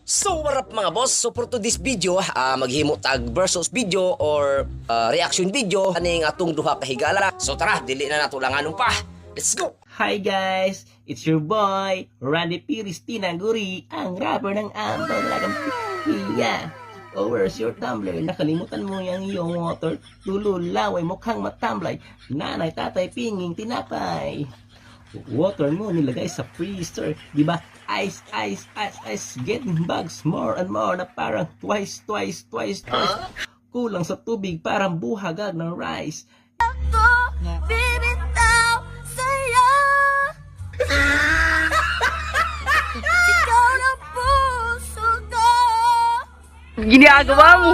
So what up mga boss? So for today's video, maghimo tag versus video or reaction video aning atong duha ka higala. So tara, dili na nato langanon pa. Let's go! Hi guys! It's your boy, Randy Piris Tinaguri, ang rapper ng Ambang Lagang Piya. Oh, where's your tumbler? Nakalimutan mo yung iyong water. Tululaway, mukhang matamblay. Nanay, tatay, pinging, tinapay. Water mo nilagay sa freezer. Diba? Ice, ice, ice, ice. Getting bugs more and more na parang twice. Kulang sa tubig, parang buhagag ng rice. Bibitaw sa'yo. Ikaw na puso ko. Ginagawa mo.